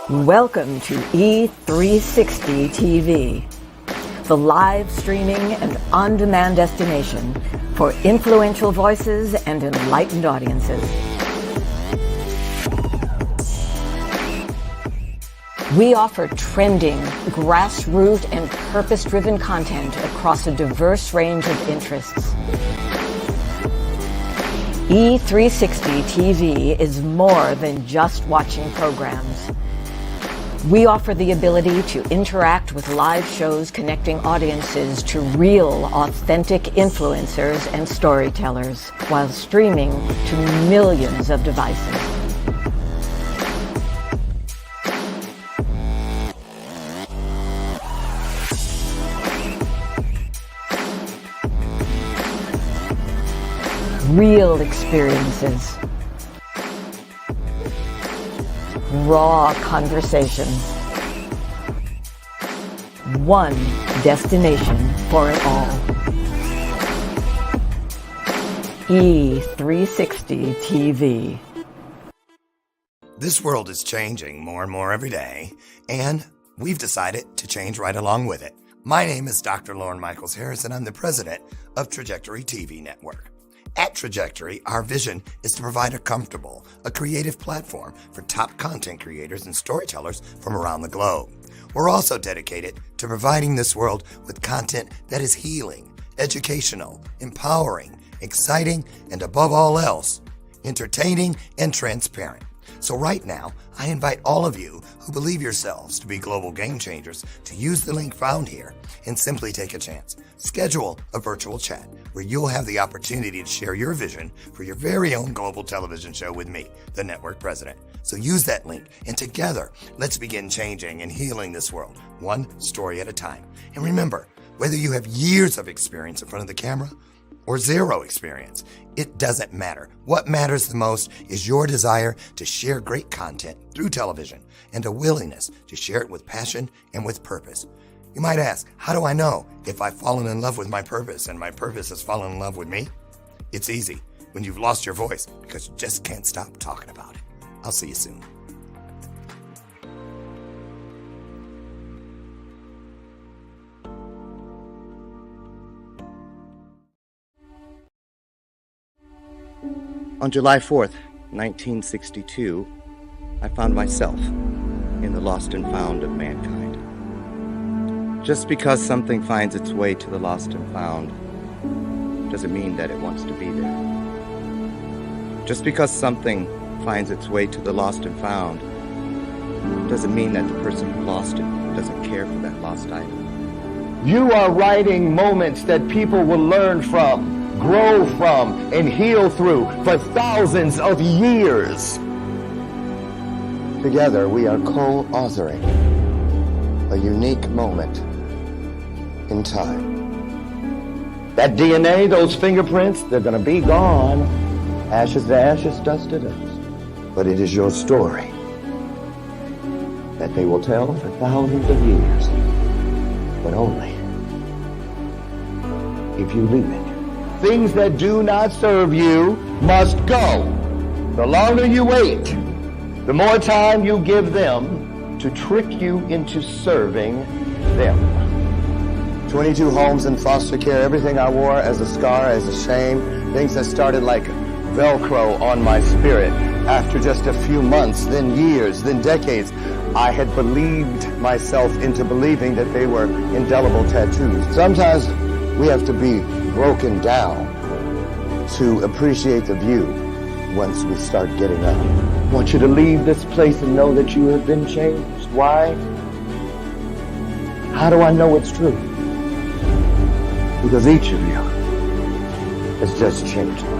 Welcome to E360 TV, the live streaming and on-demand destination for influential voices and enlightened audiences. We offer trending, grassroots, and purpose-driven content across a diverse range of interests. E360 TV is more than just watching programs. We offer the ability to interact with live shows connecting audiences to real, authentic influencers and storytellers while streaming to millions of devices. Real experiences. Raw conversations. One destination for it all. E360 TV. This world is changing more and more every day, and we've decided to change right along with it. My name is Dr. Lauren Michaels Harris, and I'm the president of Trajectory TV Network. At Trajectory, our vision is to provide a creative platform for top content creators and storytellers from around the globe. We're also dedicated to providing this world with content that is healing, educational, empowering, exciting, and above all else, entertaining and transparent. So right now, I invite all of you who believe yourselves to be global game changers to use the link found here and simply take a chance. Schedule a virtual chat where you'll have the opportunity to share your vision for your very own global television show with me, the network president. So use that link, and together, let's begin changing and healing this world, one story at a time. And remember, whether you have years of experience in front of the camera or zero experience, it doesn't matter. What matters the most is your desire to share great content through television and a willingness to share it with passion and with purpose. You might ask, how do I know if I've fallen in love with my purpose and my purpose has fallen in love with me? It's easy when you've lost your voice because you just can't stop talking about it. I'll see you soon. On July 4th, 1962, I found myself in the lost and found of mankind. Just because something finds its way to the lost and found doesn't mean that it wants to be there. Just because something finds its way to the lost and found doesn't mean that the person who lost it doesn't care for that lost item. You are writing moments that people will learn from, grow from, and heal through for thousands of years. Together, we are co-authoring a unique moment in time. That DNA, those fingerprints, they're going to be gone. Ashes to ashes, dust to dust. But it is your story that they will tell for thousands of years, but only if you leave it. Things that do not serve you must go. The longer you wait, the more time you give them to trick you into serving them. 22 homes in foster care, everything I wore as a scar, as a shame, things that started like Velcro on my spirit. After just a few months, then years, then decades, I had believed myself into believing that they were indelible tattoos. Sometimes we have to be broken down to appreciate the view once we start getting up. I want you to leave this place and know that you have been changed. Why? How do I know it's true? Because each of you has just changed me.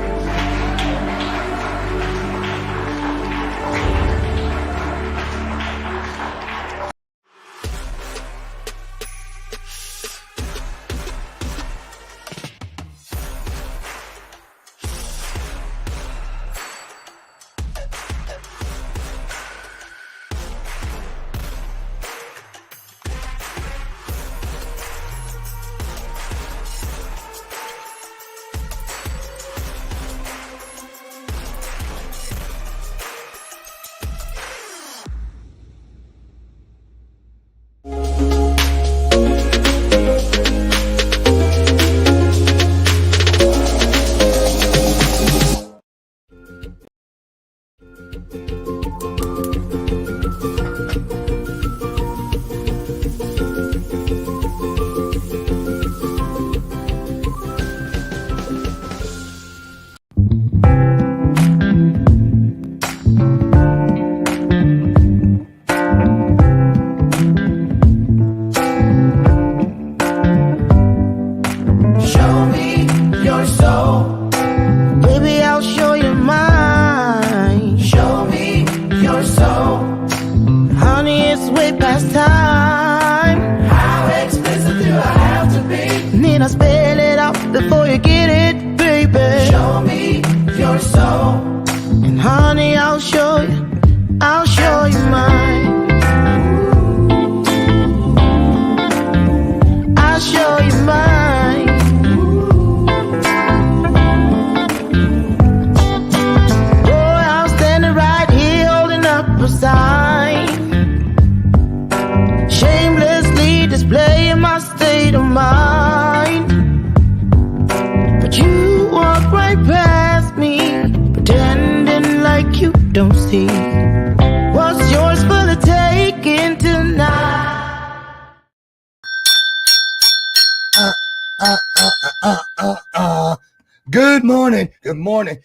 Good morning. Good morning.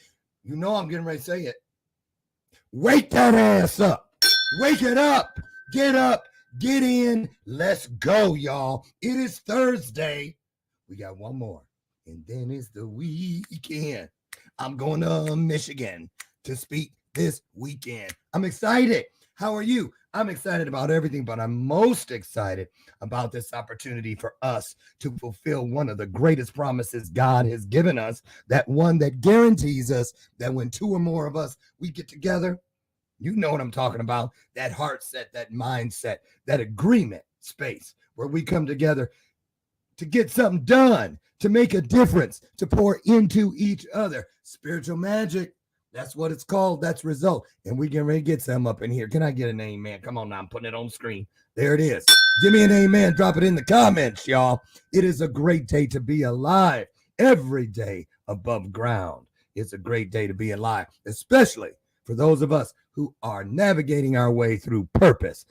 You know I'm getting ready to say it. Wake that ass up. Wake it up. Get up. Get in. Let's go, y'all. It is Thursday. We got one more. And then it's the weekend. I'm going to Michigan to speak this weekend. I'm excited. How are you? I'm excited about everything, but I'm most excited about this opportunity for us to fulfill one of the greatest promises God has given us, that one that guarantees us that when two or more of us, we get together, you know what I'm talking about, that heart set, that mindset, that agreement space where we come together to get something done, to make a difference, to pour into each other. Spiritual magic. That's what it's called. That's result. And we getting ready to get some up in here. Can I get an amen? Come on now. I'm putting it on the screen. There it is. Give me an amen. Drop it in the comments, y'all. It is a great day to be alive. Every day above ground. It's a great day to be alive, especially for those of us who are navigating our way through purpose.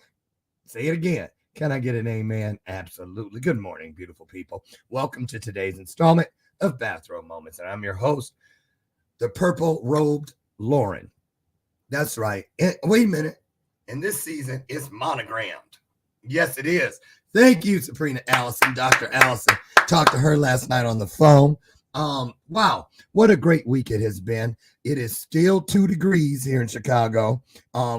Say it again. Can I get an amen? Absolutely. Good morning, beautiful people. Welcome to today's installment of Bathrobe Moments. And I'm your host, the purple-robed Lauren. That's right. And wait a minute. And this season is monogrammed. Yes, it is. Thank you, Sabrina Allison, Dr. Allison. Talked to her last night on the phone. Wow, what a great week it has been. It is still 2 degrees here in Chicago,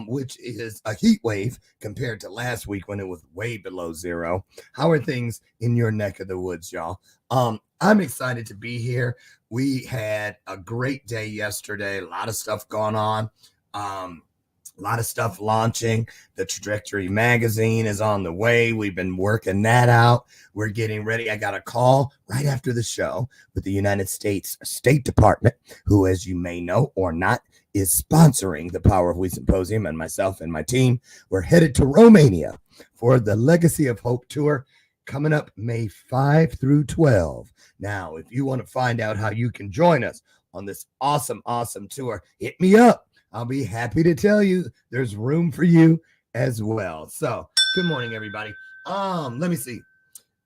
which is a heat wave compared to last week when it was way below zero. How are things in your neck of the woods, y'all? I'm excited to be here. We had a great day yesterday. A lot of stuff going on. A lot of stuff launching. The Trajectory magazine is on the way. We've been working that out. We're getting ready. I got a call right after the show with the United States State Department, who, as you may know or not, is sponsoring the Power of We Symposium, and myself and my team. We're headed to Romania for the Legacy of Hope tour coming up May 5 through 12. Now, if you want to find out how you can join us on this awesome, awesome tour, hit me up. I'll be happy to tell you there's room for you as well. So, good morning, everybody. Let me see.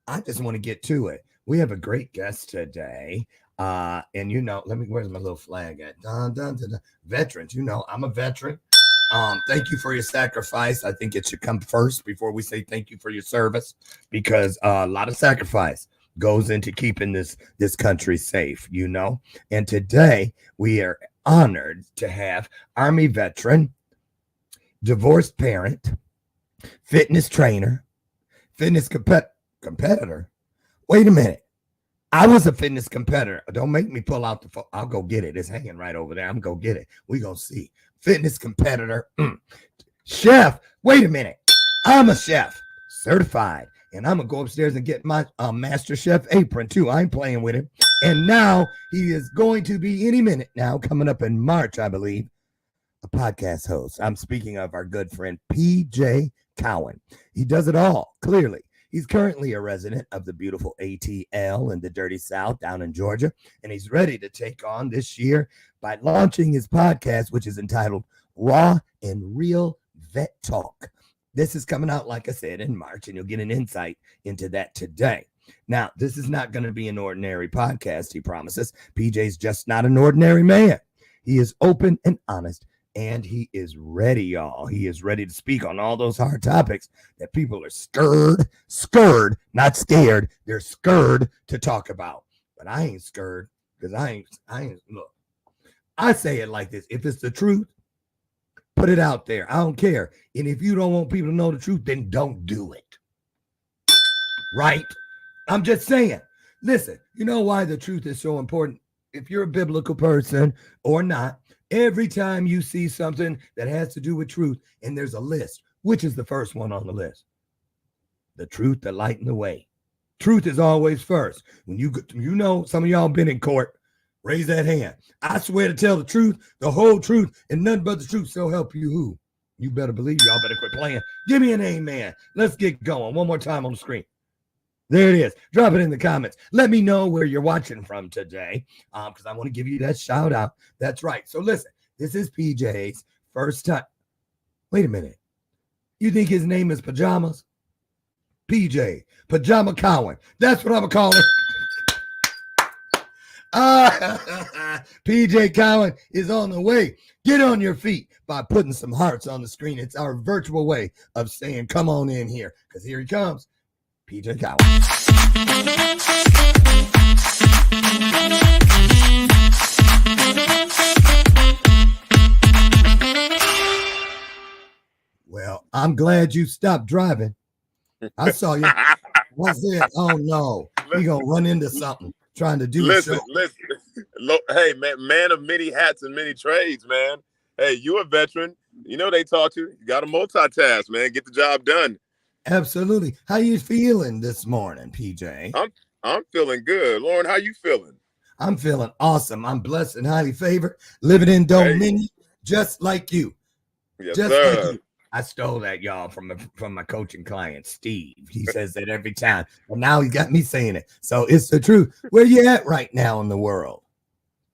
I just want to get to it. We have a great guest today. And you know, where's my little flag at? Dun, dun, dun, dun. Veterans, you know, I'm a veteran. Thank you for your sacrifice. I think it should come first before we say thank you for your service, because a lot of sacrifice goes into keeping this country safe, you know. And today we are honored to have Army veteran, divorced parent, fitness trainer, fitness competitor. Wait a minute. I was a fitness competitor. Don't make me pull out the phone. I'll go get it. It's hanging right over there. I'm going to get it. We going to see. Fitness competitor. Chef. Wait a minute. I'm a chef. Certified. And I'm going to go upstairs and get my Master Chef apron, too. I ain't playing with him. And now he is going to be any minute now, coming up in March, I believe, a podcast host. I'm speaking of our good friend, PJ Cowan. He does it all, clearly. He's currently a resident of the beautiful ATL in the dirty South down in Georgia. And he's ready to take on this year by launching his podcast, which is entitled Raw and Real Vet Talk. This is coming out, like I said, in March, and you'll get an insight into that today. Now, this is not going to be an ordinary podcast, he promises. PJ's just not an ordinary man. He is open and honest, and he is ready, y'all. He is ready to speak on all those hard topics that people are scared, not scared. They're scared to talk about. But I ain't scared, because I ain't, look, I say it like this. If it's the truth, put it out there. I don't care. And if you don't want people to know the truth, then don't do it. Right? I'm just saying. Listen, you know why the truth is so important? If you're a biblical person or not, every time you see something that has to do with truth, and there's a list, which is the first one on the list? The truth, the light, and the way. Truth is always first. When you know, some of y'all been in court, raise that hand. I swear to tell the truth, the whole truth, and nothing but the truth. So help you who? You better believe. Y'all better quit playing. Give me an amen. Let's get going. One more time on the screen. There it is. Drop it in the comments. Let me know where you're watching from today, because I want to give you that shout out. That's right. So listen, this is PJ's first time. Wait a minute. You think his name is Pajamas? PJ, Pajama Cowan. That's what I'm going to call it. PJ Cowan is on the way. Get on your feet by putting some hearts on the screen. It's our virtual way of saying, come on in here, because here he comes, PJ Cowan. Well, I'm glad you stopped driving. I saw you. I said, oh no, we gonna run into something trying to do a show. Listen. Hey, man of many hats and many trades, man. Hey, you a veteran. You know they taught you. You got to multitask, man. Get the job done. Absolutely. How you feeling this morning, PJ? I'm feeling good. Lauren, how you feeling? I'm feeling awesome. I'm blessed and highly favored, living in Dominion, just like you. Yes, just sir. like you. I stole that, y'all, from my coaching client, Steve. He says that every time. Well, now he got me saying it. So it's the truth. Where you at right now in the world?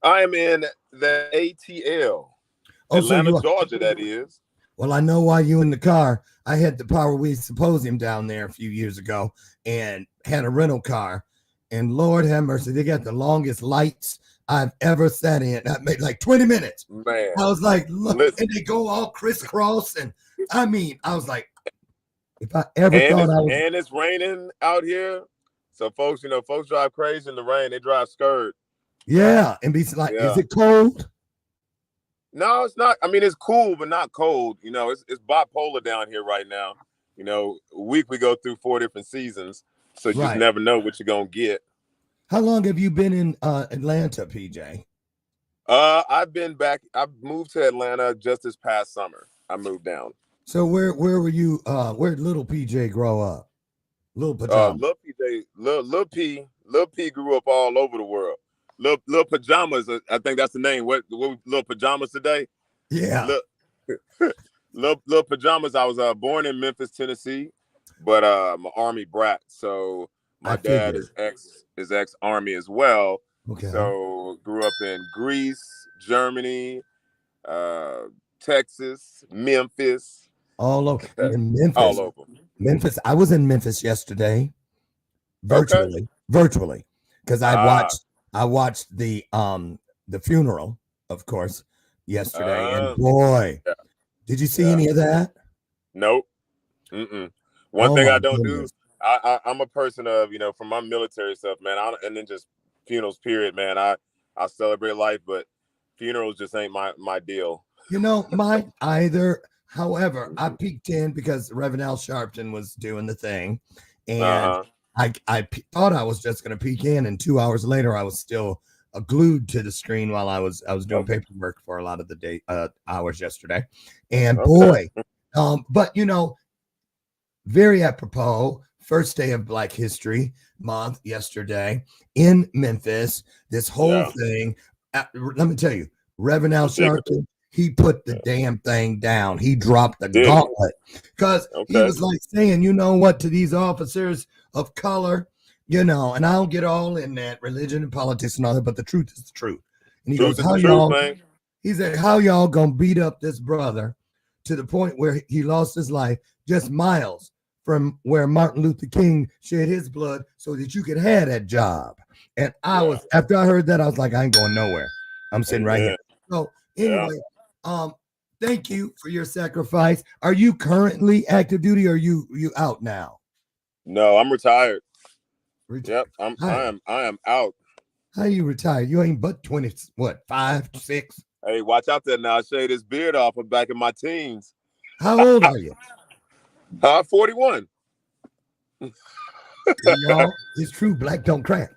I am in the ATL. Atlanta, Georgia, that is. Well, I know why you in the car. I had the Power Weed Symposium down there a few years ago and had a rental car. And Lord have mercy, they got the longest lights I've ever sat in. I made like 20 minutes. Man. I was like, look, and they go all crisscross. And I mean, I was like, if I ever thought I was. And it's raining out here. So folks, folks drive crazy in the rain. They drive skirt. Yeah. And be like, Is it cold? No, it's not. I mean, it's cool, but not cold. It's bipolar down here right now. A week we go through 4 different seasons. So you just never know what you're going to get. How long have you been in Atlanta, PJ? I've been back. I moved to Atlanta just this past summer. I moved down. So where were you? Where did little PJ grow up? Little Pajama. Little P grew up all over the world. Little Pajamas, I think that's the name. What Little Pajamas today? Yeah. Little Pajamas. I was born in Memphis, Tennessee, but I'm an Army brat. So my dad is ex-Army as well. Okay. So grew up in Greece, Germany, Texas, Memphis. All over. In Memphis. All over. Memphis. I was in Memphis yesterday. Virtually. Because I watched the funeral, of course, yesterday. And boy, did you see any of that? Nope. One thing I don't do, I'm a person of, from my military stuff, man. And then just funerals, period, man. I celebrate life, but funerals just ain't my deal. Mine either. However, I peeked in because Reverend Al Sharpton was doing the thing. And I thought I was just going to peek in. And 2 hours later, I was still glued to the screen while I was doing paperwork for a lot of the day hours yesterday. And boy, but very apropos, first day of Black History Month yesterday in Memphis. This whole thing, let me tell you, Reverend Al Sharpton, he put the damn thing down. He dropped the gauntlet because he was like saying, you know what, to these officers of color, and I don't get all in that religion and politics and all that, but the truth is the truth. And he goes, he said, how y'all gonna beat up this brother to the point where he lost his life just miles from where Martin Luther King shed his blood so that you could have that job? And after I heard that, I was like, I ain't going nowhere. I'm sitting right here. So anyway, thank you for your sacrifice. Are you currently active duty or are you out now? No, I'm retired. Yep, I am out. How you retired? You ain't but 20, 5, 6? Hey, watch out there now. I shaved this beard off. I'm back in my teens. How old are you? 41. Y'all, it's true. Black don't crack.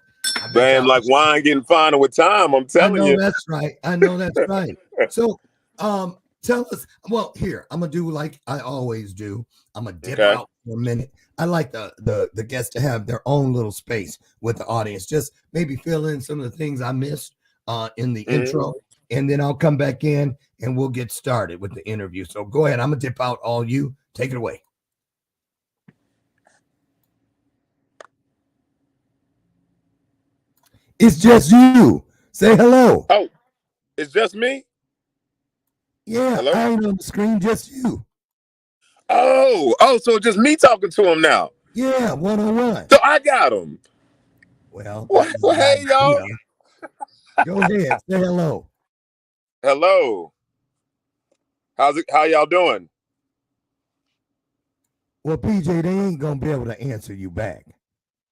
Damn, like wine getting finer with time. I'm telling you. That's right. I know that's right. So, tell us. Well, here I'm gonna do like I always do. I'm gonna dip out for a minute. I like the guests to have their own little space with the audience. Just maybe fill in some of the things I missed in the intro, and then I'll come back in and we'll get started with the interview. So go ahead. I'm gonna dip out. All you take it away. It's just you. Say hello. Oh, it's just me? Yeah, hello? I ain't on the screen, just you. Oh, so just me talking to him now. Yeah, one-on-one. So I got him. Well, hey, y'all. Go ahead. Say hello. Hello. How y'all doing? Well, PJ, they ain't gonna be able to answer you back.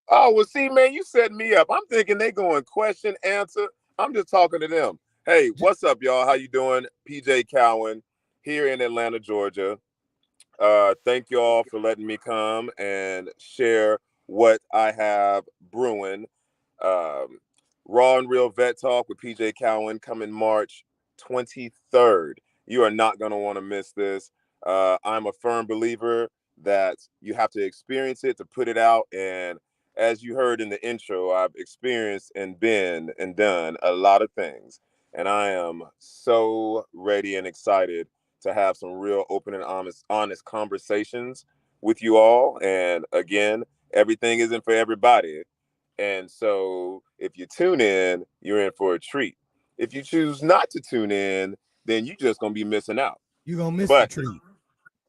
Oh, well, see, man, you set me up. I'm thinking they going question, answer. I'm just talking to them. Hey, what's up, y'all? How you doing? PJ Cowan here in Atlanta, Georgia. Thank you all for letting me come and share what I have brewing. Um, Raw and Real Vet Talk with PJ Cowan coming March 23rd. You are not going to want to miss this. I'm a firm believer that you have to experience it to put it out. And as you heard in the intro, I've experienced and been and done a lot of things. And I am so ready and excited to have some real open and honest conversations with you all. And again, everything isn't for everybody. And so if you tune in, you're in for a treat. If you choose not to tune in, then you're just going to be missing out. You're gonna miss the But treat.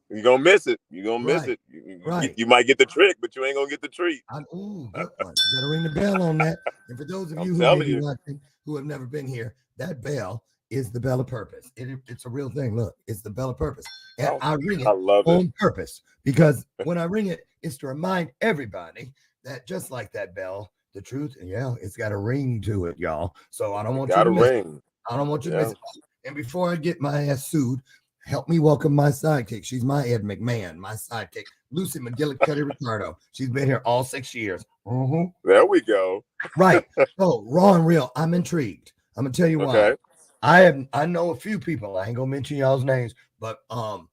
you're going to miss it. You're going to miss Right. it. Right. You might get the trick, but you ain't going to get the treat. Ooh, good one. You gotta ring the bell on that. And for those of you who may be watching who have never been here, that bell is the bell of purpose. It's a real thing. Look, it's the bell of purpose. And I ring it on purpose because when I ring it, it's to remind everybody that just like that bell, the truth, yeah, it's got a ring to it, y'all. So I don't want you to miss it. I don't want you to miss it. And before I get my ass sued, help me welcome my sidekick. She's my Ed McMahon, my sidekick, Lucy McGillicuddy Ricardo. She's been here all 6 years. There we go. Right. So Raw and Real, I'm intrigued. I'm gonna tell you why. I know a few people. I ain't gonna mention y'all's names, but well,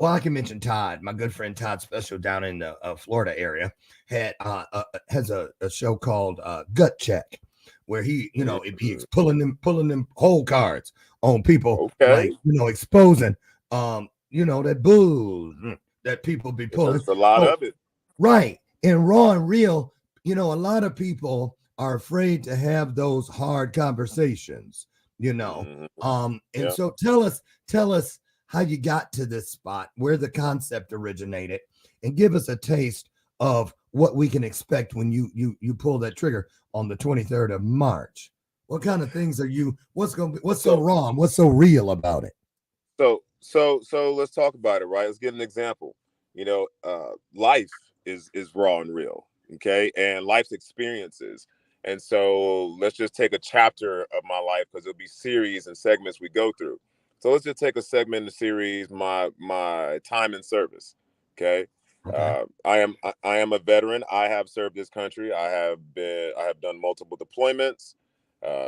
I can mention Todd, my good friend Todd Special down in the Florida area, has a show called Gut Check, where he, he's pulling them whole cards on people, like exposing, that bull that people be pulling. There's a lot of it, right? And Raw and Real, a lot of people are afraid to have those hard conversations, and so tell us how you got to this spot, where the concept originated, and give us a taste of what we can expect when you pull that trigger on the 23rd of March. What kind of things are you? What's so wrong? What's so real about it? So let's talk about it, right? Let's give an example. Life is raw and real, okay, and life's experiences. And so let's just take a chapter of my life, because it'll be series and segments we go through. So let's just take a segment in the series, my time in service. Okay. I am a veteran. I have served this country. I have done multiple deployments,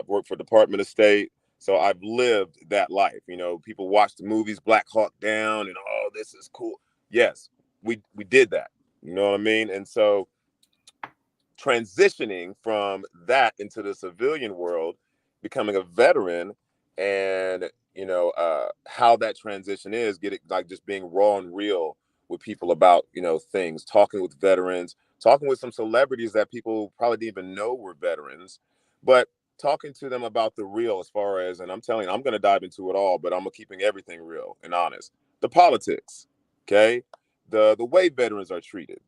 worked for Department of State. So I've lived that life. People watch the movies, Black Hawk Down, and oh, this is cool. Yes, we did that. You know what I mean? And so transitioning from that into the civilian world, becoming a veteran, and how that transition is, just being raw and real with people about things, talking with veterans, talking with some celebrities that people probably didn't even know were veterans, but talking to them about the real, as far as, and I'm telling you, I'm going to dive into it all, but I'm keeping everything real and honest. The politics, okay, the way veterans are treated.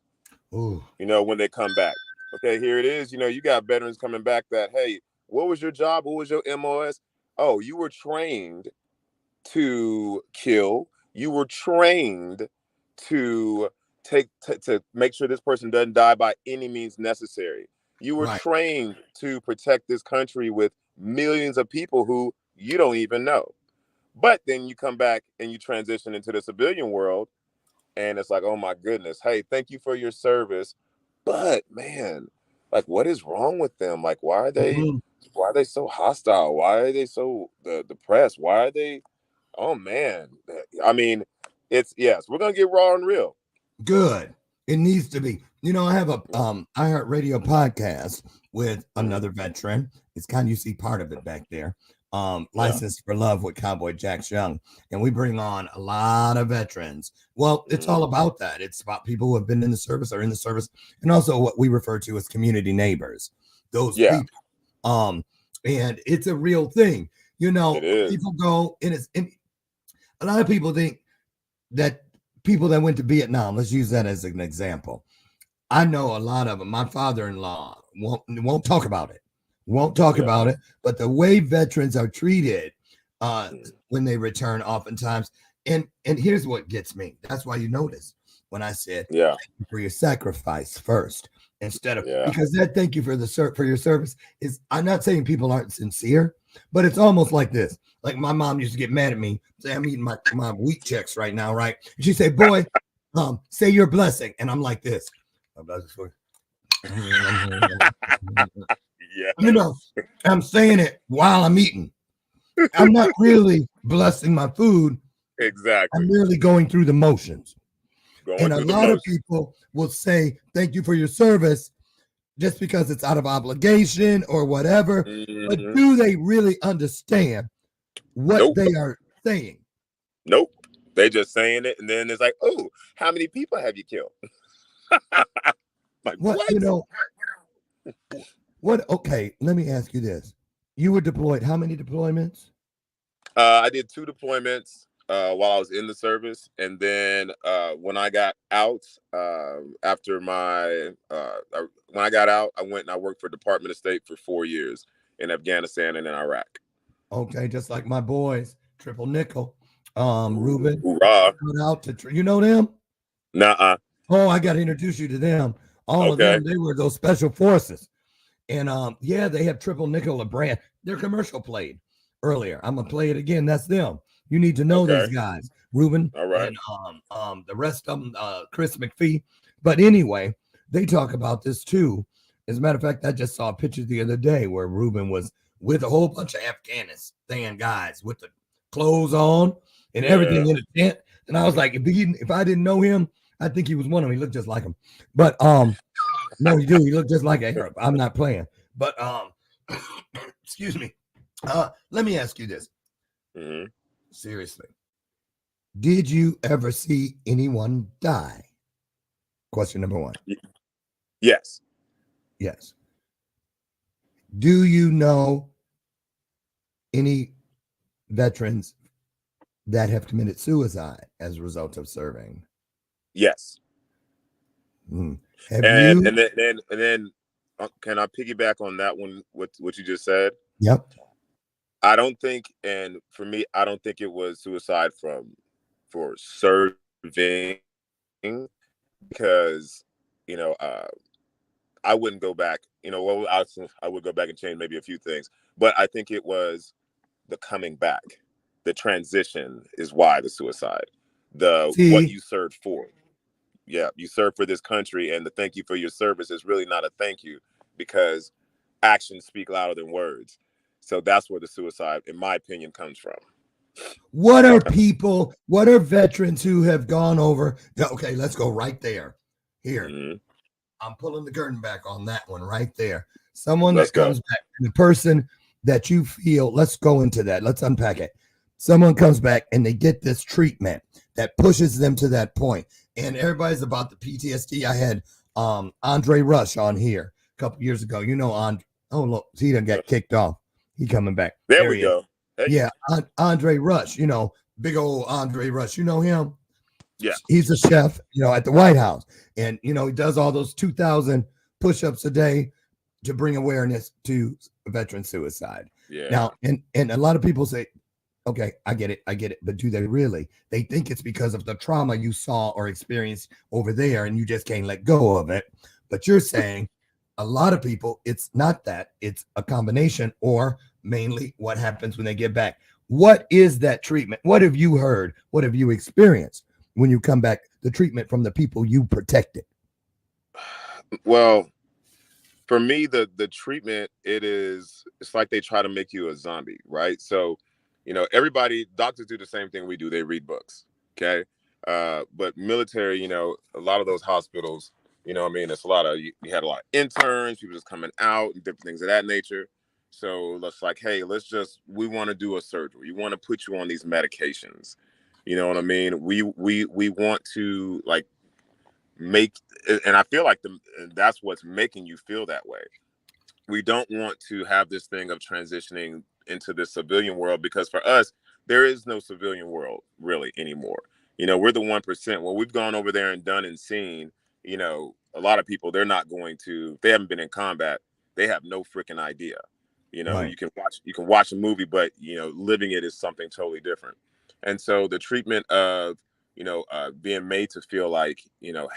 Ooh. When they come back. Okay, here it is. You got veterans coming back that, hey, what was your job? What was your MOS? Oh, you were trained to kill. You were trained to to make sure this person doesn't die by any means necessary. You were trained to protect this country with millions of people who you don't even know. But then you come back and you transition into the civilian world, and it's like, oh my goodness, hey, thank you for your service. But man, like, what is wrong with them? Like, why are they so hostile? Why are they so depressed? Why are they? Oh man, I mean, yes, we're gonna get raw and real. Good. It needs to be. I have a iHeartRadio podcast with another veteran. It's kind of, you see part of it back there. Licensed for Love with Cowboy Jack Young, and we bring on a lot of veterans. Well, it's all about that. It's about people who have been in the service or in the service, and also what we refer to as community neighbors. Those people. And it's a real thing. People go, and a lot of people think that people that went to Vietnam, let's use that as an example. I know a lot of them. My father-in-law won't talk about it. Won't talk about it, but the way veterans are treated when they return, oftentimes, and here's what gets me. That's why you notice when I said, Yeah. thank you for your sacrifice first, instead of Yeah. because that thank you for the for your service is. I'm not saying people aren't sincere, but it's almost like this. Like my mom used to get mad at me, say I'm eating my wheat checks right now, right? And she say, "Boy, say your blessing," and I'm like this. Yeah. You know, I'm saying it while I'm eating. I'm not really blessing my food. Exactly. I'm merely going through the motions. Going And a through the lot of motions. people will say, thank you for your service, just because it's out of obligation or whatever. But Mm-hmm. do they really understand what Nope. they are saying? Nope. They just saying it, and then it's like, oh, how many people have you killed? Like What, what? Okay, let me ask you this. You were deployed. How many deployments? I did 2 deployments while I was in the service, and then when I got out, after my when I got out, I went and I worked for Department of State for 4 years in Afghanistan and in Iraq. Okay, just like my boys, Triple Nickel, Ruben. Hoorah! Out to you know them? Nuh-uh. Oh, I got to introduce you to them. All of Okay. them, they were those special forces. And yeah, they have Triple Nickel, a brand. Their commercial played earlier. I'm gonna play it again. That's them. You need to know these guys, Ruben, All right. and the rest of them, Chris McPhee. But anyway, they talk about this too. As a matter of fact, I just saw a picture the other day where Ruben was with a whole bunch of Afghanistan guys with the clothes on and everything in a tent. And I was like, if I didn't know him, I think he was one of them. He looked just like him. But no, you do. You look just like a Arab. I'm not playing. But excuse me. Let me ask you this. Mm-hmm. Seriously. Did you ever see anyone die? Question number 1. Yes. Yes. Do you know any veterans that have committed suicide as a result of serving? Yes. Have And you? And then can I piggyback on that one? What you just said? Yep. I don't think, and for me, I don't think it was suicide for serving, because I wouldn't go back. Well, I would go back and change maybe a few things, but I think it was the coming back, the transition is why the suicide, what you served for. Yeah, you served for this country, and the thank you for your service is really not a thank you, because actions speak louder than words. So that's where the suicide, in my opinion, comes from. What are people, what are veterans who have gone over? Okay, let's go right there. Here, I'm pulling the curtain back on that one right there. Someone that comes back, the person that you feel, let's go into that. Let's unpack it. Someone comes back and they get this treatment that pushes them to that point. And everybody's about the PTSD. I had Andre Rush on here a couple years ago. You know, oh, look, he done got kicked off. He coming back. There we go. Hey. Yeah, Andre Rush, big old Andre Rush. You know him? Yeah. He's a chef, at the White House. And, he does all those 2,000 push-ups a day to bring awareness to veteran suicide. Yeah. Now, and a lot of people say, okay, I get it. But do they really? They think it's because of the trauma you saw or experienced over there and you just can't let go of it. But you're saying a lot of people, it's not that. It's a combination, or mainly what happens when they get back. What is that treatment? What have you heard? What have you experienced when you come back? The treatment from the people you protected? Well, for me, the treatment, it's like they try to make you a zombie, right? So, doctors do the same thing we do. They read books. Okay. But military, a lot of those hospitals, it's a lot of, you had a lot of interns, people just coming out and different things of that nature. So it's like, hey, we want to do a surgery. We want to put you on these medications. You know what I mean? We want to make, and I feel like that's what's making you feel that way. We don't want to have this thing of transitioning into the civilian world, because for us, there is no civilian world really anymore. We're the 1%. Well, we've gone over there and done and seen, a lot of people, they haven't been in combat. They have no freaking idea. You know, Right. you can watch a movie, but living it is something totally different. And so the treatment of being made to feel like,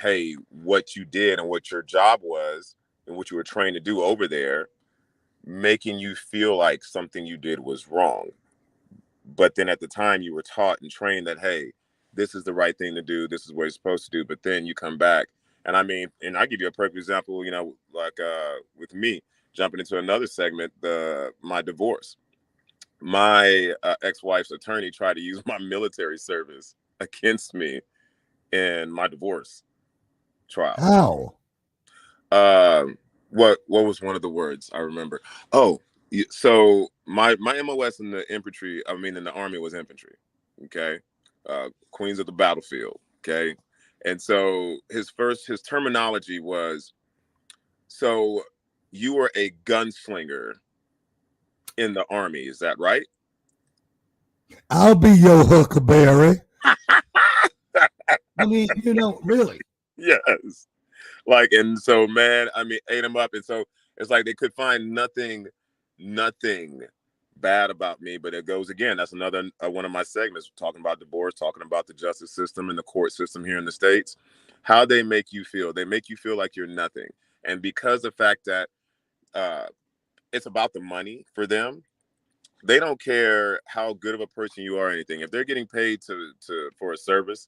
hey, what you did and what your job was and what you were trained to do over there, making you feel like something you did was wrong. But then at the time you were taught and trained that, hey, this is the right thing to do. This is what you're supposed to do. But then you come back. And I mean, and I give you a perfect example, like with me jumping into another segment, my divorce. My ex-wife's attorney tried to use my military service against me in my divorce trial. How? What was one of the words I remember? Oh, so my MOS in the infantry, in the Army, was infantry. Okay, Queens of the battlefield. Okay, and so his terminology was, so you were a gunslinger in the Army, is that right? I'll be your huckleberry. I mean, really. Yes. Like, and so, man, ate them up. And so it's like they could find nothing bad about me. But it goes again. That's another one of my segments, talking about divorce, talking about the justice system and the court system here in the States. How they make you feel. They make you feel like you're nothing. And because of the fact that it's about the money for them, they don't care how good of a person you are or anything. If they're getting paid for a service,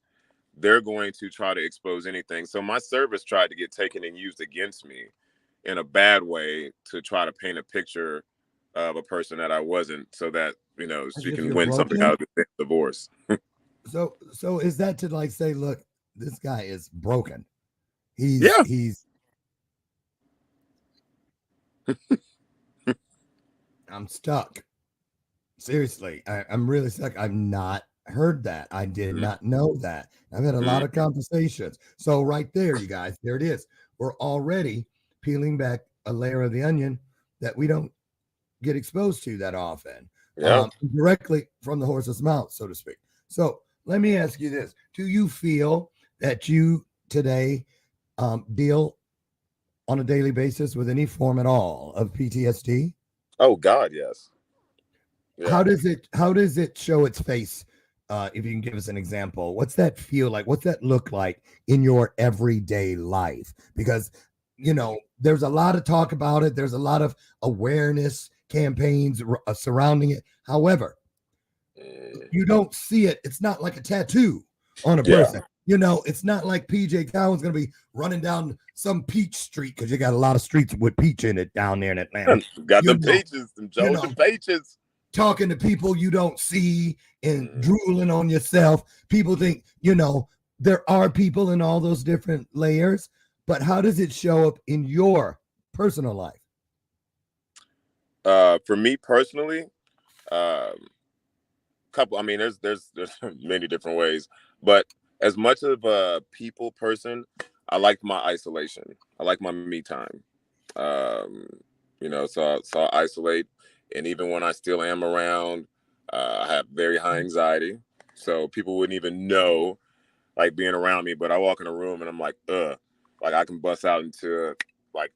they're going to try to expose anything. So my service tried to get taken and used against me in a bad way to try to paint a picture of a person that I wasn't, so that she can win something out of the divorce. So is that to like say, look, this guy is broken. He's I'm stuck. Seriously, I'm really stuck. I've not heard that. I did not know that. I've had a lot of conversations. So right there, you guys, there it is. We're already peeling back a layer of the onion that we don't get exposed to that often, directly from the horse's mouth, so to speak. So let me ask you this. Do you feel that you today deal on a daily basis with any form at all of PTSD? Oh God, yes. Yeah. How does it show its face? If you can give us an example, what's that feel like? What's that look like in your everyday life? Because there's a lot of talk about it. There's a lot of awareness campaigns surrounding it. However, you don't see it. It's not like a tattoo on a person. It's not like PJ Cowan's going to be running down some peach street, because you got a lot of streets with peach in it down there in Atlanta. Got the peaches, them Georgia peaches. Talking to people you don't see and drooling on yourself. People think, there are people in all those different layers, but how does it show up in your personal life? For me personally, there's many different ways, but as much of a people person, I like my isolation. I like my me time. So I isolate. And even when I still am around, I have very high anxiety. So people wouldn't even know, like, being around me. But I walk in a room and I'm like, like I can bust out into like,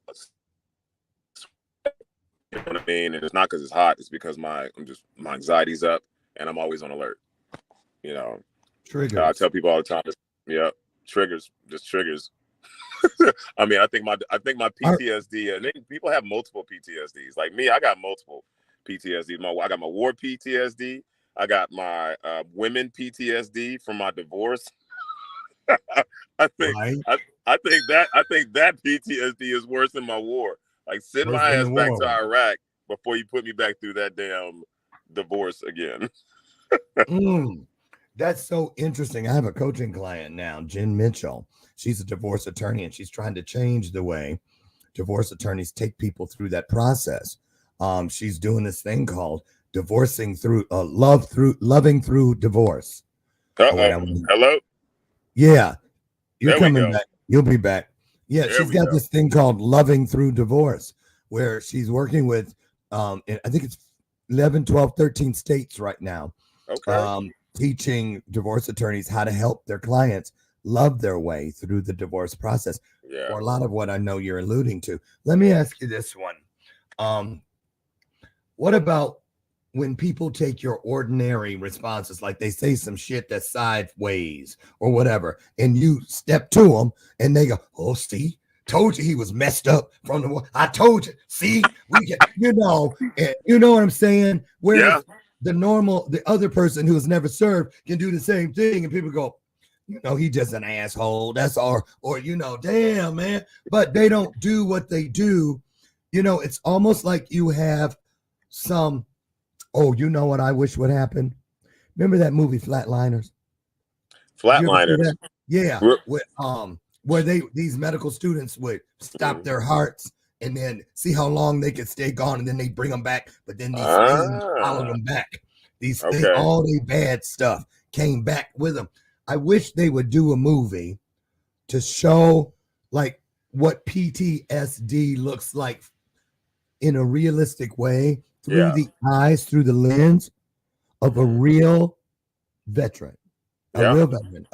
you know what I mean? And it's not because it's hot. It's because my anxiety's up and I'm always on alert. Triggers. I tell people all the time, triggers, just triggers. I think my PTSD, and people have multiple PTSDs. Like me, I got multiple PTSD. I got my war PTSD. I got my women PTSD from my divorce. I think that PTSD is worse than my war. Like, send my ass back to Iraq before you put me back through that damn divorce again. That's so interesting. I have a coaching client now, Jen Mitchell. She's a divorce attorney, and she's trying to change the way divorce attorneys take people through that process. She's doing this thing called loving through divorce. Hello? Yeah. You're coming back. You'll be back. Yeah, she's got this thing called Loving Through Divorce, where she's working with, I think it's 11, 12, 13 states right now. Okay. Teaching divorce attorneys how to help their clients love their way through the divorce process. For a lot of what I know you're alluding to. Let me ask you this one. what about when people take your ordinary responses, like they say some shit that's sideways or whatever, and you step to them and they go, "Oh, see, told you he was messed up from the war. I told you. See, we get, you know what I'm saying." Whereas the other person who's never served can do the same thing, and people go, "He just an asshole. That's all," or "Damn, man." But they don't do what they do. It's almost like you have some. Oh, you know what I wish would happen? Remember that movie Flatliners? Flatliners. Yeah. Where these medical students would stop their hearts and then see how long they could stay gone, and then they bring them back, but then these things follow them back. All the bad stuff came back with them. I wish they would do a movie to show like what PTSD looks like in a realistic way, through the eyes, through the lens of a real veteran, real veteran,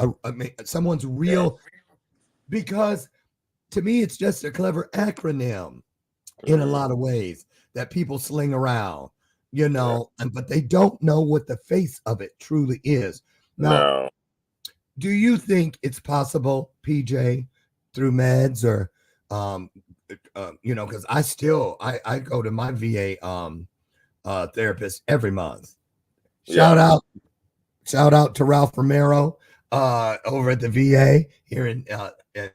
someone's real, because to me, it's just a clever acronym in a lot of ways that people sling around, but they don't know what the face of it truly is. Now, do you think it's possible, PJ, through meds or, because I go to my VA, therapist every month. Shout out to Ralph Romero over at the VA here in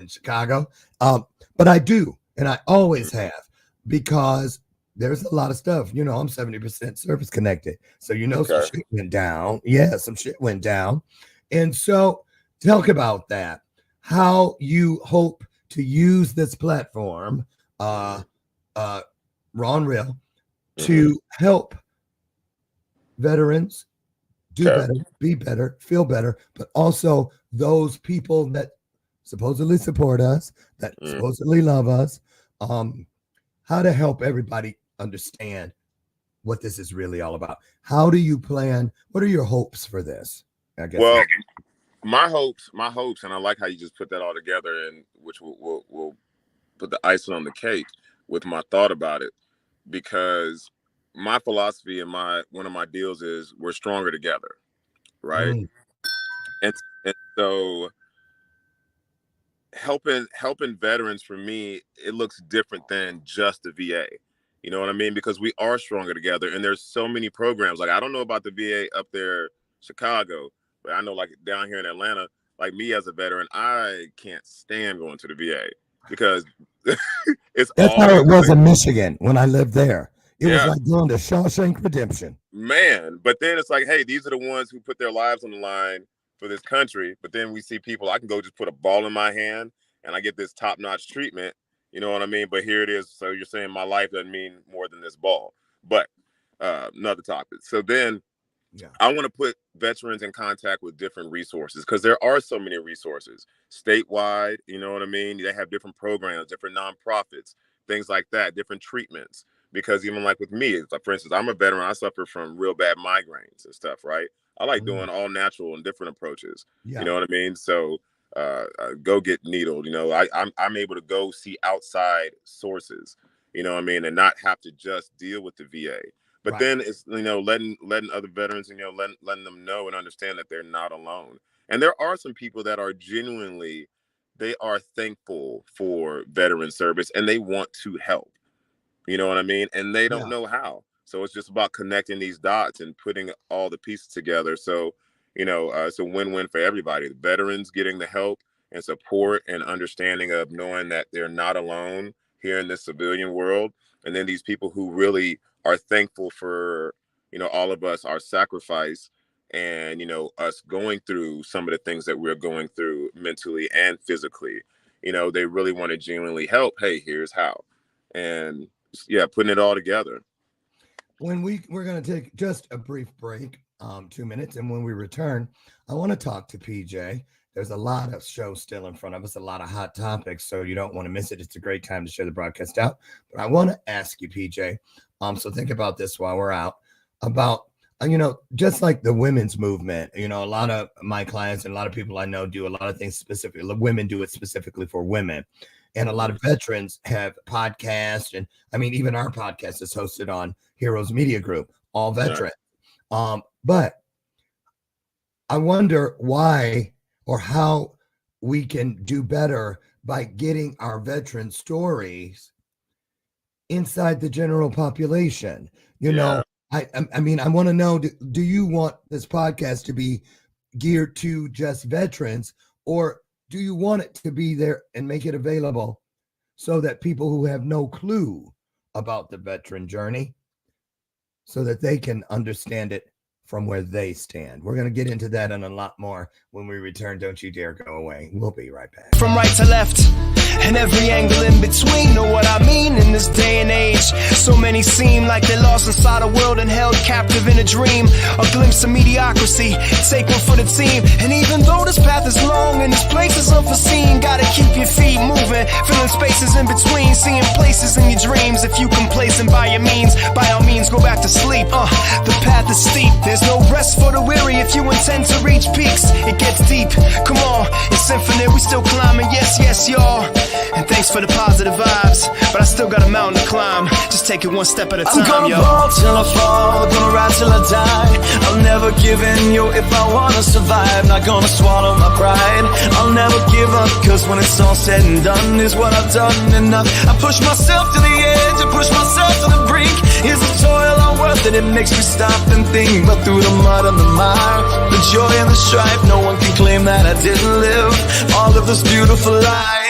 Chicago. But I do, and I always have, because there's a lot of stuff. I'm 70% service connected, so some shit went down. Yeah, some shit went down, and so talk about that. How you hope to use this platform, Raw and Real, to help veterans do better, be better, feel better, but also those people that supposedly support us, that supposedly love us, how to help everybody understand what this is really all about. How do you plan? What are your hopes for this? I guess. Well, my hopes, and I like how you just put that all together, and which will put the icing on the cake with my thought about it, because my philosophy and one of my deals is we're stronger together, right? And so helping veterans, for me, it looks different than just the VA. You know what I mean? Because we are stronger together, and there's so many programs. Like, I don't know about the VA up there, Chicago, but I know, like, down here in Atlanta, like me as a veteran, I can't stand going to the VA because that's how it was in Michigan when I lived there. It was like going to Shawshank Redemption. Man, but then it's like, hey, these are the ones who put their lives on the line for this country. But then we see people, I can go just put a ball in my hand and I get this top-notch treatment. You know what I mean? But here it is. So you're saying my life doesn't mean more than this ball. But another topic. So then I want to put veterans in contact with different resources, because there are so many resources statewide. You know what I mean? They have different programs, different nonprofits, things like that, different treatments. Because even like with me, like, for instance, I'm a veteran. I suffer from real bad migraines and stuff, right? I like doing all natural and different approaches. You know what I mean? So go get needled. I'm able to go see outside sources, you know what I mean, and not have to just deal with the VA. But then it's, letting other veterans, letting them know and understand that they're not alone. And there are some people that are genuinely, they are thankful for veteran service and they want to help. You know what I mean? And they don't know how. So it's just about connecting these dots and putting all the pieces together. So, it's a win-win for everybody. The veterans getting the help and support and understanding of knowing that they're not alone here in this civilian world. And then these people who really are thankful for, all of us, our sacrifice and, us going through some of the things that we're going through mentally and physically. They really want to genuinely help. Hey, here's how. And putting it all together. When we're going to take just a brief break, 2 minutes, and when we return, I want to talk to PJ. There's a lot of shows still in front of us, a lot of hot topics, so you don't want to miss it. It's a great time to share the broadcast out. But I want to ask you, PJ, so think about this while we're out, about, just like the women's movement, a lot of my clients and a lot of people I know do a lot of things specifically. Women do it specifically for women. And a lot of veterans have podcasts. And I mean, even our podcast is hosted on Heroes Media Group, all veterans. But I wonder why or how we can do better by getting our veteran stories inside the general population. You know, I mean, I want to know, do you want this podcast to be geared to just veterans, or do you want it to be there and make it available so that people who have no clue about the veteran journey, so that they can understand it from where they stand? We're going to get into that and a lot more when we return. Don't you dare go away. We'll be right back. From right to left and every angle in between, know what I mean? In this day and age, so many seem like they're lost inside a world and held captive in a dream. A glimpse of mediocrity, take one for the team. And even though this path is long and this place is unforeseen, gotta keep your feet moving, filling spaces in between, seeing places in your dreams. If you complacent by your means, by all means go back to sleep. The path is steep, there's no rest for the weary. If you intend to reach peaks, it gets deep. Come on, it's infinite, we still climbing. Yes, yes, y'all. And thanks for the positive vibes, but I still got a mountain to climb. Just take it one step at a time, I'm gonna yo. ball till I fall, gonna ride till I die. I'll never give in, yo, if I wanna survive. Not gonna swallow my pride, I'll never give up, cause when it's all said and done, is what I've done enough. I push myself to the edge, I push myself to the brink. Is the toil all worth it? It makes me stop and think. But through the mud and the mire, the joy and the strife, no one can claim that I didn't live all of this beautiful life.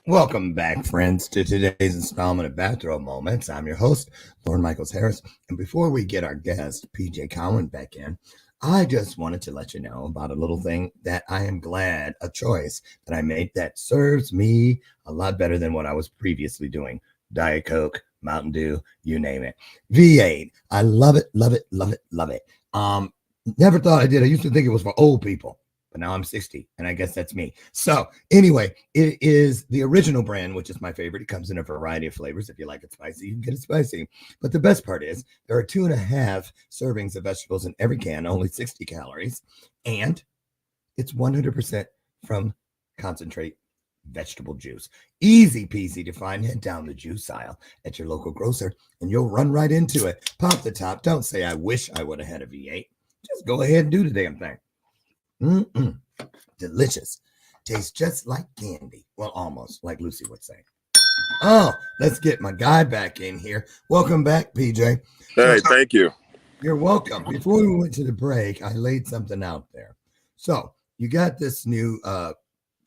Welcome back, friends, to today's installment of Bathrobe Moments. I'm your host, Lorne Michaels Harris. And before we get our guest, PJ Cowan, back in, I just wanted to let you know about a little thing that I am glad, a choice that I made that serves me a lot better than what I was previously doing. Diet Coke, Mountain Dew, you name it. V8. I love it, love it, love it, love it. Never thought I did. I used to think it was for old people. But now I'm 60, and I guess that's me. So anyway, it is the original brand, which is my favorite. It comes in a variety of flavors. If you like it spicy, you can get it spicy. But the best part is there are 2.5 servings of vegetables in every can, only 60 calories, and it's 100% from concentrate vegetable juice. Easy peasy to find. Head down the juice aisle at your local grocer, and you'll run right into it. Pop the top. Don't say, I wish I would have had a V8. Just go ahead and do the damn thing. Delicious. Tastes just like candy. Well, almost, like Lucy would say. Oh, let's get my guy back in here. Welcome back, PJ. Hey, thank you. You're welcome. Before we went to the break, I laid something out there. So you got this new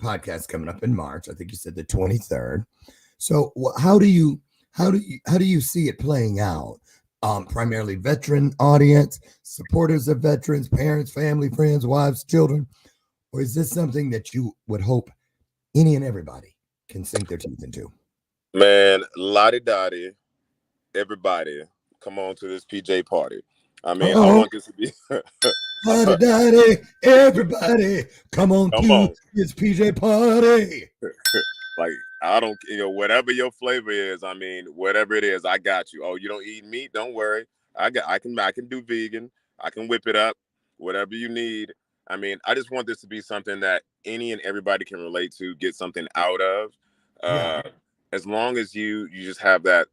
podcast coming up in March. I think you said the 23rd. So how do you see it playing out? Primarily veteran audience, supporters of veterans, parents, family, friends, wives, children, or is this something that you would hope any and everybody can sink their teeth into? Man, lottie-dottie, everybody, come on to this PJ party. I mean, I want this to be lottie-dottie, everybody, come on to this PJ party. Like, I don't, whatever your flavor is, I mean, whatever it is, I got you. Oh, you don't eat meat? Don't worry. I can do vegan. I can whip it up, whatever you need. I mean, I just want this to be something that any and everybody can relate to, get something out of. As long as you just have that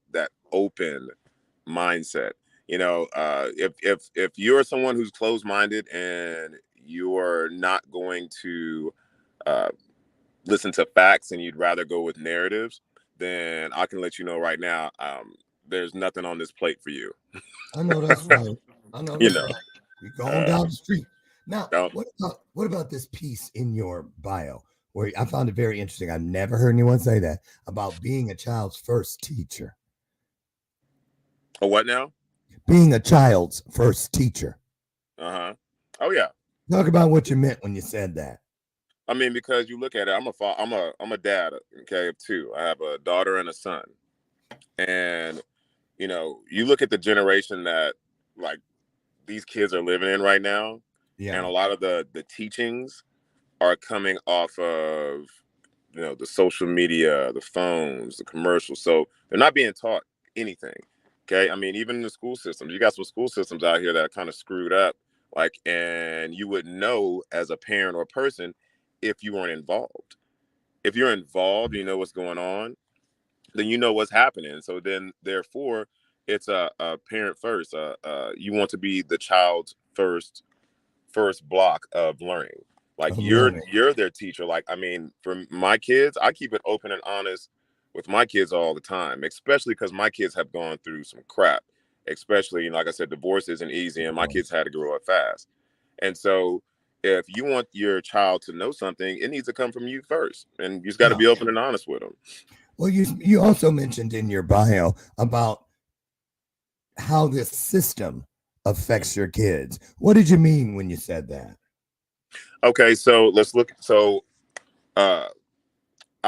open mindset. If you're someone who's closed-minded and you're not going to listen to facts and you'd rather go with narratives, then I can let you know right now, there's nothing on this plate for you. I know that's right. I know that's right. You're going down the street. Now, what about this piece in your bio where I found it very interesting? I've never heard anyone say that about being a child's first teacher. A what now? Being a child's first teacher. Oh yeah. Talk about what you meant when you said that. I mean, because you look at it, I'm a dad, okay, of 2. I have a daughter and a son. And, you look at the generation that, like, these kids are living in right now. Yeah. And a lot of the teachings are coming off of, the social media, the phones, the commercials. So they're not being taught anything. Okay. I mean, even in the school systems, you got some school systems out here that are kind of screwed up. Like, and you would know as a parent or person if you weren't involved. If you're involved, you know what's going on, then you know what's happening. So then, therefore, it's a parent first. You want to be the child's first block of learning. Like I'm you're learning. you're their teacher. Like, I mean, for my kids, I keep it open and honest with my kids all the time, especially because my kids have gone through some crap. Especially, you know, like I said, divorce isn't easy, and my kids had to grow up fast. And so, if you want your child to know something, it needs to come from you first, and you just got to be open and honest with them. Well, you also mentioned in your bio about how this system affects your kids. What did you mean when you said that? Okay, so let's look. So, I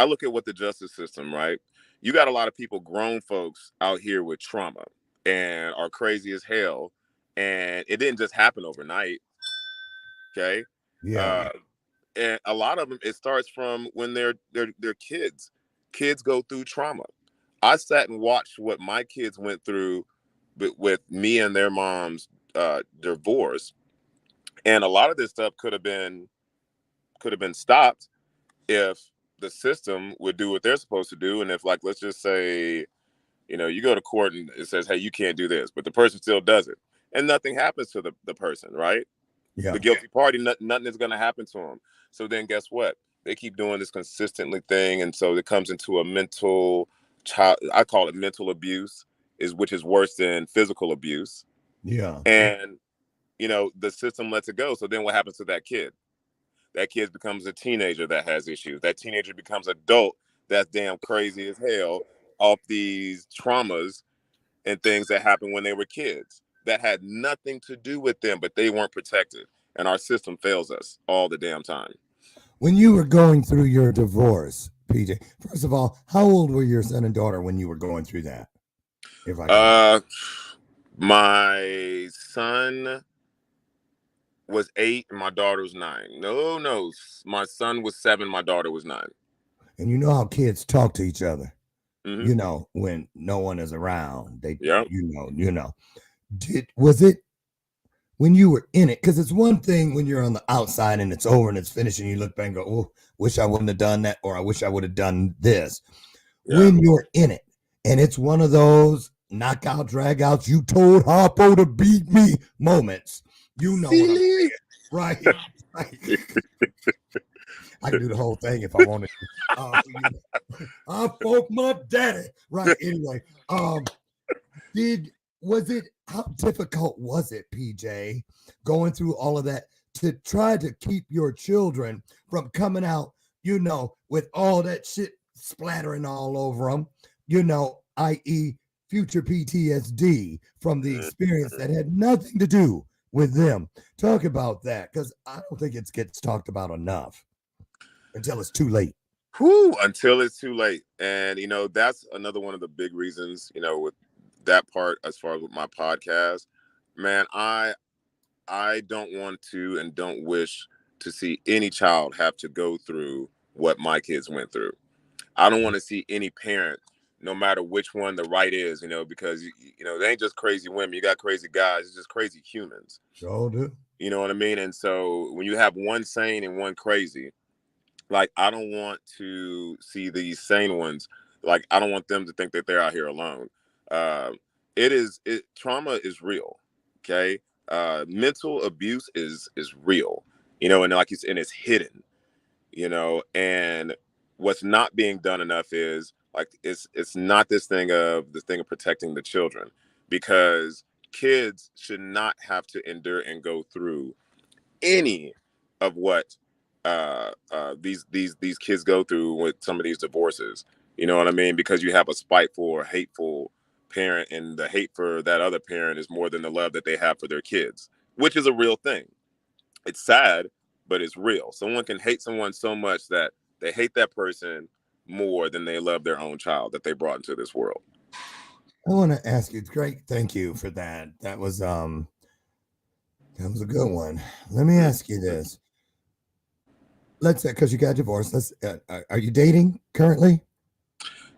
look at what the justice system, right? You got a lot of people, grown folks out here with trauma and are crazy as hell, and it didn't just happen overnight. Okay, Yeah. And a lot of them, it starts from when they're kids. Kids go through trauma. I sat and watched what my kids went through with me and their mom's divorce, and a lot of this stuff could have been stopped if the system would do what they're supposed to do. And if, like, let's just say, you know, you go to court and it says, hey, you can't do this, but the person still does it, and nothing happens to the person, right? Yeah. The guilty party, nothing is going to happen to them. So then guess what? They keep doing this consistently thing. And so it comes into a mental child. I call it mental abuse, which is worse than physical abuse. Yeah. And, you know, the system lets it go. So then what happens to that kid? That kid becomes a teenager that has issues. That teenager becomes adult that's damn crazy as hell off these traumas and things that happened when they were kids that had nothing to do with them, but they weren't protected. And our system fails us all the damn time. When you were going through your divorce, PJ, first of all, how old were your son and daughter when you were going through that? If I can. My son was 8 and my daughter was 9. No, my son was 7, my daughter was 9. And you know how kids talk to each other. Mm-hmm. You know, when no one is around, they, yep. you know, was it when you were in it? Because it's one thing when you're on the outside and it's over and it's finished and you look back and go, oh, wish I wouldn't have done that, or I wish I would have done this. Yeah. When you're in it and it's one of those knockout, drag outs, you told Harpo to beat me moments. You know what I'm saying, right? I can do the whole thing if I wanted to. I broke my daddy. Right. Anyway, how difficult was it, PJ, going through all of that to try to keep your children from coming out, you know, with all that shit splattering all over them, you know, i.e. future PTSD from the experience that had nothing to do with them? Talk about that, because I don't think it gets talked about enough. Until it's too late. Until it's too late. And, you know, that's another one of the big reasons, you know, with that part, as far as with my podcast, man, I don't want to and don't wish to see any child have to go through what my kids went through. I don't want to see any parent, no matter which one the right is, you know, because, you know, they ain't just crazy women. You got crazy guys. It's just crazy humans. Sure do. You know what I mean? And so when you have one sane and one crazy, like, I don't want to see these sane ones. Like, I don't want them to think that they're out here alone. Trauma is real. Okay. Mental abuse is real, you know, and like you said, and it's hidden, you know, and what's not being done enough is, like, it's not this thing of protecting the children, because kids should not have to endure and go through any of what these kids go through with some of these divorces. You know what I mean? Because you have a spiteful or hateful parent, and the hate for that other parent is more than the love that they have for their kids, which is a real thing. It's sad, but it's real. Someone can hate someone so much that they hate that person more than they love their own child that they brought into this world. I want to ask you, great, thank you for that. That was a good one. Let me ask you this. Let's say, because you got divorced, are you dating currently?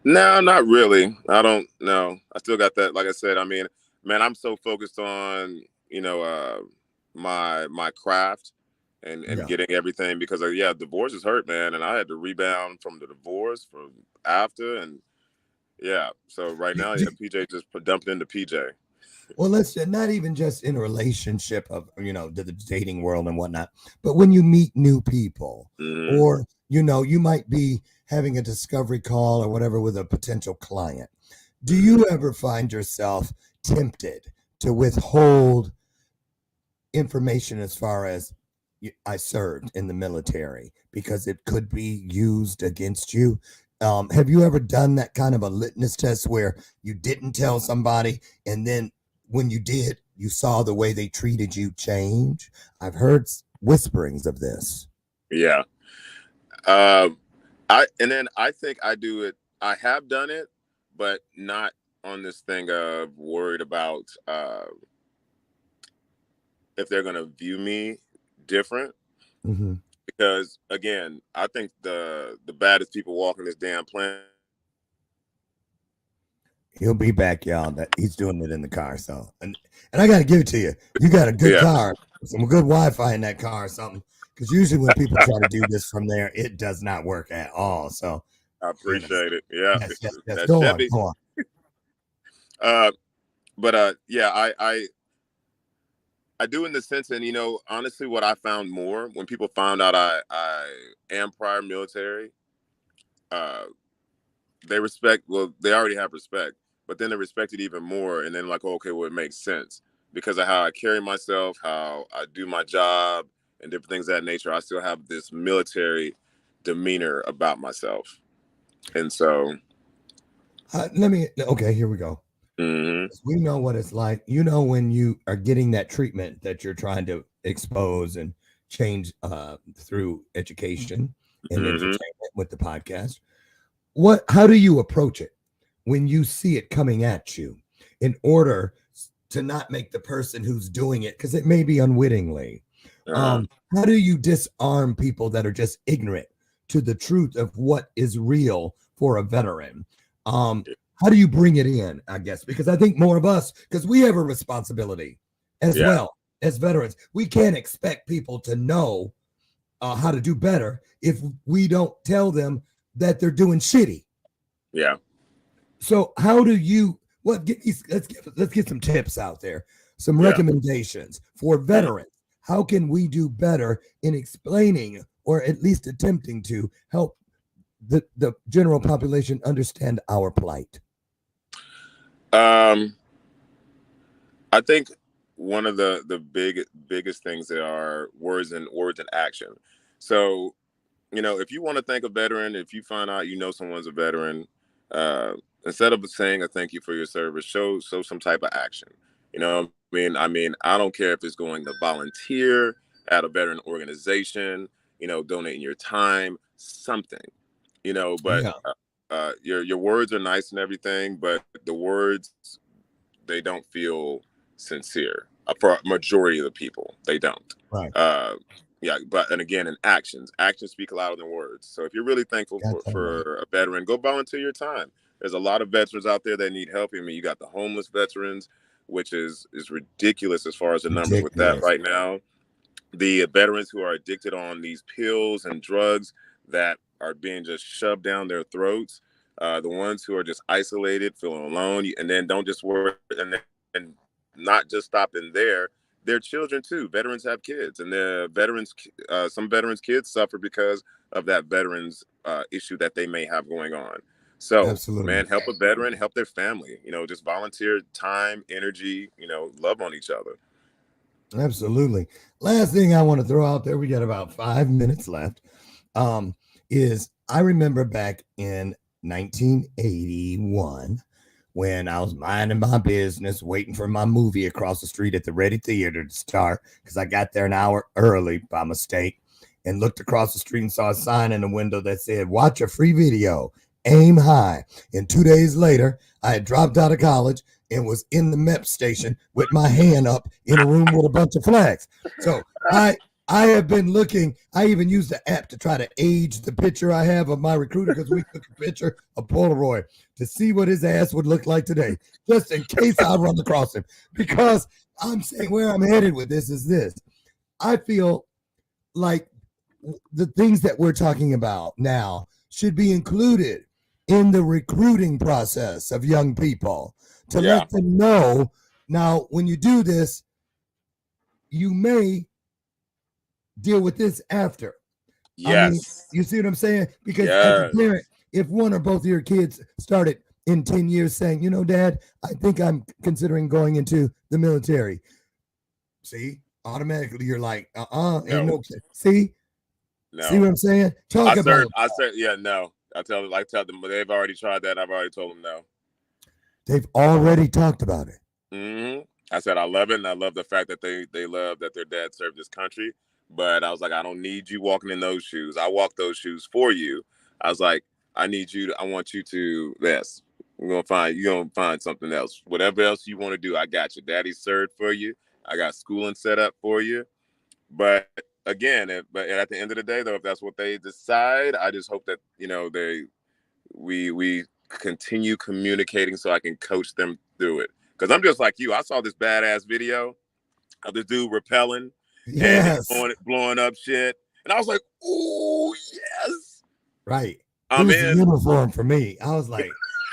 No, not really. I don't know. I still got that. Like I said, I mean, man, I'm so focused on, my craft and Yeah. getting everything because yeah, divorce is hurt, man, and I had to rebound from the divorce from after, and yeah. So right Do- now, yeah, do- PJ just dumped into PJ. well, let's not even just in a relationship of, the dating world and whatnot, but when you meet new people, Hmm. or, you might be having a discovery call or whatever with a potential client. Do Hmm. you ever find yourself tempted to withhold information as far as I served in the military because it could be used against you? Have you ever done that kind of a litmus test where you didn't tell somebody and then when you did, you saw the way they treated you change? I've heard whisperings of this. Yeah. I think I do it. I have done it, but not on this thing of worried about if they're gonna view me different. Mm-hmm. Because again, I think the baddest people walking this damn planet. He'll be back, y'all. That he's doing it in the car. So, and I got to give it to you. You got a good Yeah, car, some good Wi-Fi in that car, or something. Because usually when people try to do this from there, it does not work at all. So, I you know, appreciate it. Yeah, yes, yes, yes. that Go on, Chevy. go on. But yeah, I do in the sense, and honestly, what I found more when people found out I am prior military, uh, they respect. Well, they already have respect, but then they respect it even more, and then like, oh, okay, well, it makes sense because of how I carry myself, how I do my job, and different things of that nature. I still have this military demeanor about myself, and so. Okay, here we go. Hmm. We know what it's like. When you are getting that treatment that you're trying to expose and change through education and Hmm. entertainment with the podcast. How do you approach it when you see it coming at you in order to not make the person who's doing it, because it may be unwittingly, Uh-huh. how do you disarm people that are just ignorant to the truth of what is real for a veteran? How do you bring it in, I guess? Because I think more of us, because we have a responsibility as Yeah. well as veterans. We can't expect people to know how to do better if we don't tell them that they're doing shitty. Yeah. So how do you let's get some tips out there, some Yeah. recommendations for veterans. How can we do better in explaining or at least attempting to help the general population understand our plight? I think one of the biggest things there are words and action. So, if you want to thank a veteran, if you find out someone's a veteran, uh, instead of saying a thank you for your service, show some type of action. I don't care if it's going to volunteer at a veteran organization, donating your time, something, but Yeah, your words are nice and everything, but the words, they don't feel sincere for a majority of the people. They don't. right. Uh, yeah, but and again, in actions speak louder than words. So if you're really thankful Got that for right. a veteran, go volunteer your time. There's a lot of veterans out there that need help. I mean, you got the homeless veterans, which is ridiculous as far as the numbers with that Ridiculous. right now. The veterans who are addicted on these pills and drugs that are being just shoved down their throats, the ones who are just isolated, feeling alone, and then don't just worry, and not just stop in there. Their children too. Veterans have kids, and some veterans' kids suffer because of that veterans issue that they may have going on. So, Absolutely. man, help a veteran, help their family. Just volunteer time, energy. Love on each other. Absolutely. Last thing I want to throw out there, we got about 5 minutes left. Is I remember back in 1981 when I was minding my business, waiting for my movie across the street at the Ready Theater to start because I got there an hour early by mistake and looked across the street and saw a sign in the window that said, "Watch a free video, aim high." And 2 days later, I had dropped out of college and was in the MEP station with my hand up in a room with a bunch of flags. So I I have been looking. I even used the app to try to age the picture I have of my recruiter because we took a picture of Polaroid to see what his ass would look like today, just in case I run across him. Because I'm saying where I'm headed with this is this. I feel like the things that we're talking about now should be included in the recruiting process of young people to let them know. Now, when you do this, you may deal with this after. Yes. I mean, you see what I'm saying? Because as a parent, if one or both of your kids started in 10 years saying, you know, Dad, I think I'm considering going into the military. See, automatically you're like, ain't no. See? No. See what I'm saying? I said, no. I tell them, but they've already tried that. I've already told them no. They've already talked about it. Mm-hmm. I said, I love it. And I love the fact that they love that their dad served this country. But I was like, I don't need you walking in those shoes. I walk those shoes for you. I was like, I want you to, yes, you're going to find something else. Whatever else you want to do, I got you. Daddy served for you. I got schooling set up for you. But again, but at the end of the day, though, if that's what they decide, I just hope that, you know, we continue communicating so I can coach them through it. Because I'm just like you. I saw this badass video of this dude rappelling and blowing up shit. And I was like, ooh, yes. Right. It was the uniform for me. I was like,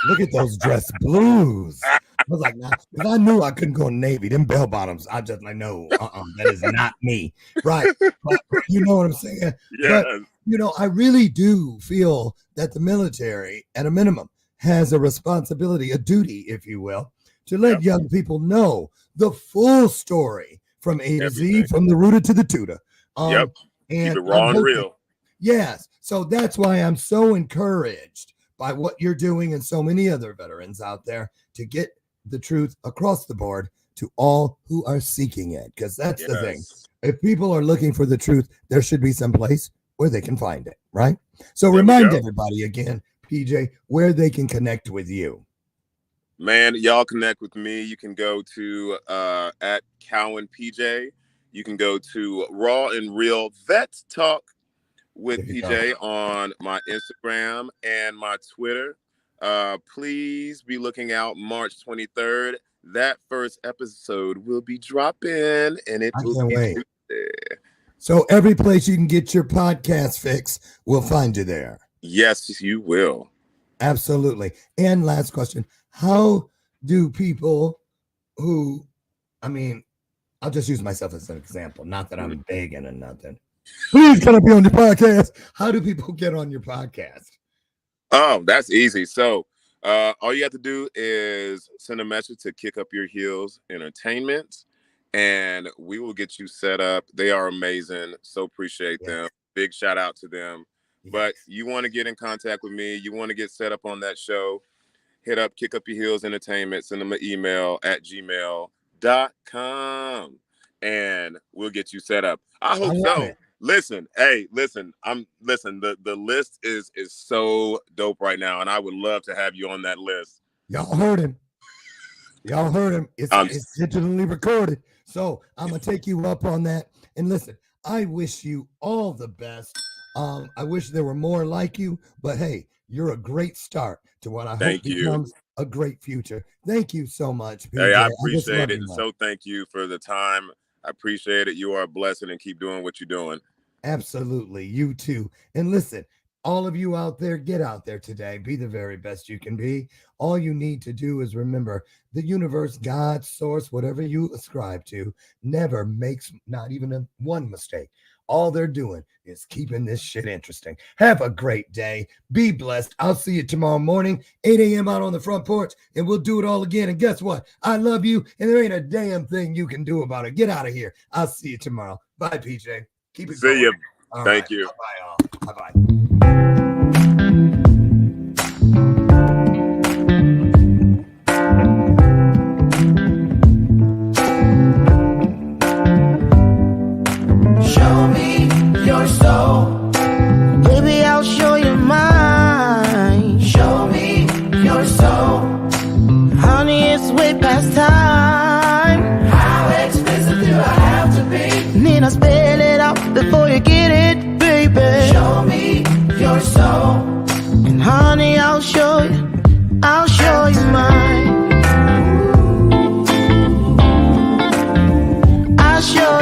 look at those dress blues. I was like, nah, because I knew I couldn't go Navy. Them bell bottoms, I just like, no, that is not me. Right. But you know what I'm saying? Yes. But, you know, I really do feel that the military, at a minimum, has a responsibility, a duty, if you will, to let young people know the full story from A to Z, from the rooter to the tutor. And keep it raw and real. Yes. So that's why I'm so encouraged by what you're doing and so many other veterans out there to get the truth across the board to all who are seeking it. Because that's the thing. If people are looking for the truth, there should be some place where they can find it, right? So remind everybody again, PJ, where they can connect with you. Man, y'all connect with me. You can go to at Cowan PJ. You can go to Raw and Real Vet Talk with PJ on my Instagram and my Twitter. Please be looking out March 23rd. That first episode will be dropping, and it will be Tuesday. So every place you can get your podcast fix, we'll find you there. Yes, you will. Absolutely. And last question. How do people who, I mean, I'll just use myself as an example. Not that I'm begging or nothing. Please can I be on your podcast? How do people get on your podcast? Oh, that's easy. So all you have to do is send a message to Kick Up Your Heels Entertainment, and we will get you set up. They are amazing. So appreciate them. Big shout out to them. But you want to get in contact with me, you want to get set up on that show, hit up Kick Up Your Heels Entertainment, send them an email at gmail.com, and we'll get you set up. I hope so. Listen, the list is so dope right now, and I would love to have you on that list. Y'all heard him. It's digitally recorded. So I'm going to take you up on that. And listen, I wish you all the best. I wish there were more like you, but hey, you're a great start to what I hope becomes a great future. Thank you so much, PJ. Hey, I appreciate it. And so thank you for the time. I appreciate it. You are a blessing, and keep doing what you're doing. Absolutely. You too. And listen, all of you out there, get out there today. Be the very best you can be. All you need to do is remember the universe, God, source, whatever you ascribe to, never makes not even one mistake. All they're doing is keeping this shit interesting. Have a great day. Be blessed. I'll see you tomorrow morning, 8 a.m. out on the front porch, and we'll do it all again. And guess what? I love you, and there ain't a damn thing you can do about it. Get out of here. I'll see you tomorrow. Bye, PJ. Keep it going. See you. Thank you. Bye-bye, all. Bye-bye. Show me your soul. Baby, I'll show you mine. Show me your soul. Honey, it's way past time. How expensive do I have to be? Need I spell it out? I'll show you mine. I'll show